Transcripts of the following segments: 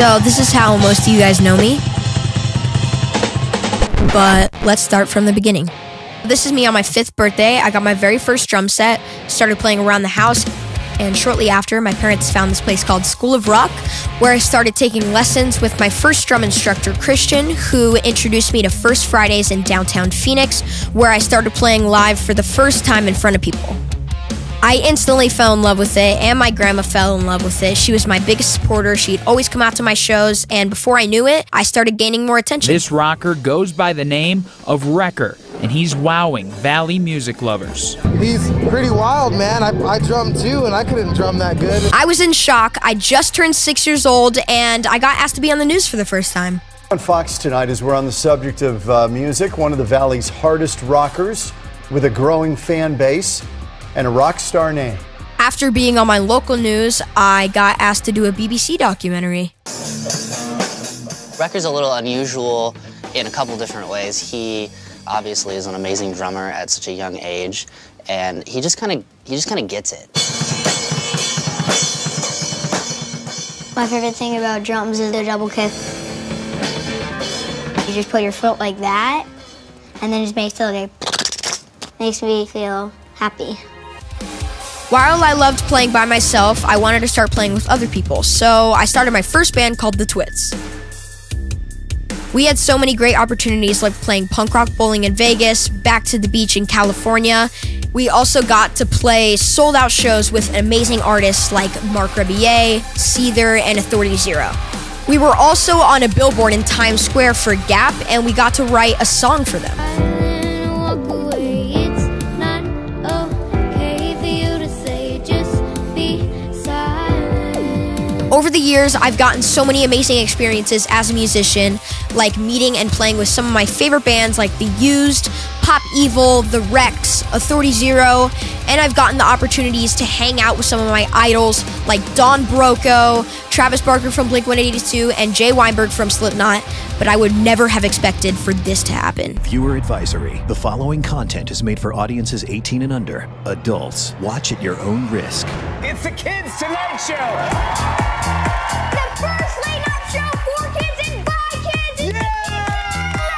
So this is how most of you guys know me. But let's start from the beginning. This is me on my 5th birthday. I got my very first drum set, started playing around the house, and shortly after, my parents found this place called School of Rock, where I started taking lessons with my first drum instructor, Christian, who introduced me to First Fridays in downtown Phoenix, where I started playing live for the first time in front of people. I instantly fell in love with it, and my grandma fell in love with it. She was my biggest supporter. She'd always come out to my shows, and before I knew it, I started gaining more attention. This rocker goes by the name of Recker, and he's wowing Valley music lovers. He's pretty wild, man. I drum too, and I couldn't drum that good. I was in shock. I just turned 6 years old, and I got asked to be on the news for the first time. On Fox tonight, as we're on the subject of music, one of the Valley's hardest rockers with a growing fan base and a rock star name. After being on my local news, I got asked to do a BBC documentary. Recker's a little unusual in a couple different ways. He obviously is an amazing drummer at such a young age, and he just kind of gets it. My favorite thing about drums is the double kick. You just put your foot like that, and then it just makes me feel happy. While I loved playing by myself, I wanted to start playing with other people, so I started my first band called The Twits. We had so many great opportunities, like playing punk rock bowling in Vegas, Back to the Beach in California. We also got to play sold-out shows with amazing artists like Mark Rebier, Seether, and Authority Zero. We were also on a billboard in Times Square for Gap, and we got to write a song for them. Over the years, I've gotten so many amazing experiences as a musician, like meeting and playing with some of my favorite bands like The Used, Pop Evil, The Rex, Authority Zero, and I've gotten the opportunities to hang out with some of my idols like Don Broco, Travis Barker from Blink-182, and Jay Weinberg from Slipknot, but I would never have expected for this to happen. Viewer advisory. The following content is made for audiences 18 and under. Adults, watch at your own risk. It's the Kids Tonight Show! The first late night show for kids and by kids. Yeah!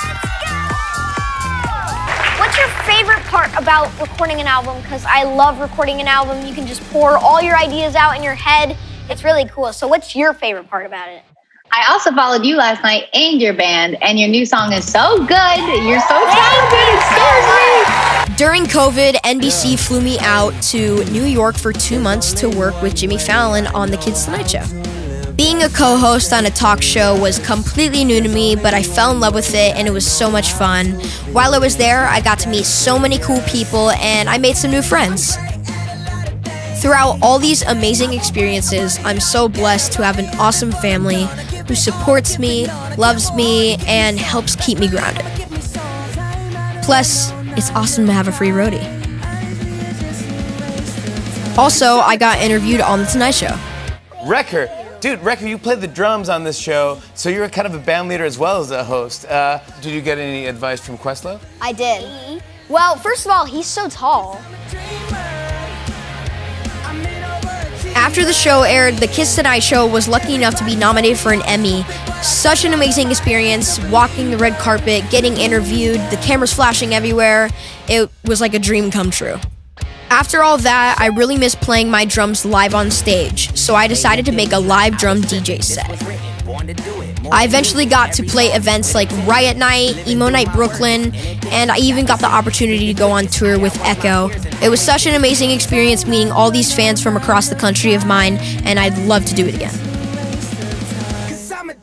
Let's go! What's your favorite part about recording an album? Because I love recording an album. You can just pour all your ideas out in your head. It's really cool. So what's your favorite part about it? I also followed you last night and your band, and your new song is so good. You're so talented. It scares me. During COVID, NBC flew me out to New York for 2 months to work with Jimmy Fallon on The Kids Tonight Show. Being a co-host on a talk show was completely new to me, but I fell in love with it, and it was so much fun. While I was there, I got to meet so many cool people, and I made some new friends. Throughout all these amazing experiences, I'm so blessed to have an awesome family who supports me, loves me, and helps keep me grounded. Plus, it's awesome to have a free roadie. Also, I got interviewed on The Tonight Show. Recker, you played the drums on this show, so you're kind of a band leader as well as a host. Did you get any advice from Questlove? I did. Well, first of all, he's so tall. After the show aired, The Kids Tonight Show was lucky enough to be nominated for an Emmy. Such an amazing experience, walking the red carpet, getting interviewed, the cameras flashing everywhere. It was like a dream come true. After all that, I really missed playing my drums live on stage, so I decided to make a live drum DJ set. I eventually got to play events like Riot Night, Emo Night Brooklyn, and I even got the opportunity to go on tour with Echo. It was such an amazing experience meeting all these fans from across the country of mine, and I'd love to do it again.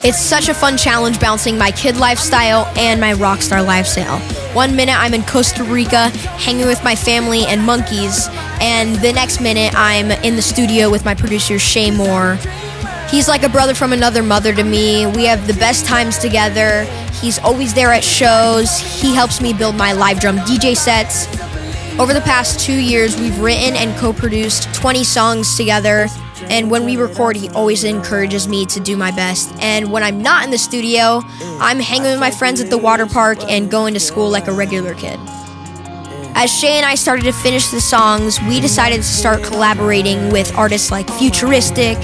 It's such a fun challenge balancing my kid lifestyle and my rock star lifestyle. 1 minute I'm in Costa Rica hanging with my family and monkeys, and the next minute I'm in the studio with my producer Shay Moore. He's like a brother from another mother to me. We have the best times together. He's always there at shows. He helps me build my live drum DJ sets. Over the past 2 years, we've written and co-produced 20 songs together. And when we record, he always encourages me to do my best. And when I'm not in the studio, I'm hanging with my friends at the water park and going to school like a regular kid. As Shay and I started to finish the songs, we decided to start collaborating with artists like Futuristic,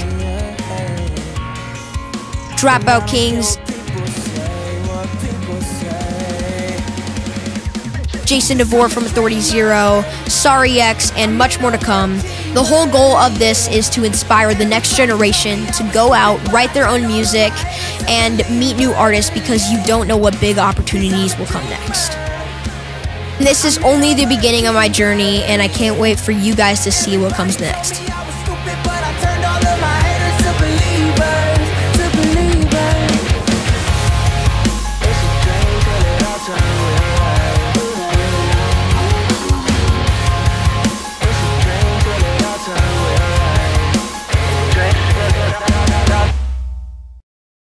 Dropout Kings, Jason DeVore from Authority Zero, Sorry X, and much more to come. The whole goal of this is to inspire the next generation to go out, write their own music, and meet new artists because you don't know what big opportunities will come next. This is only the beginning of my journey, and I can't wait for you guys to see what comes next.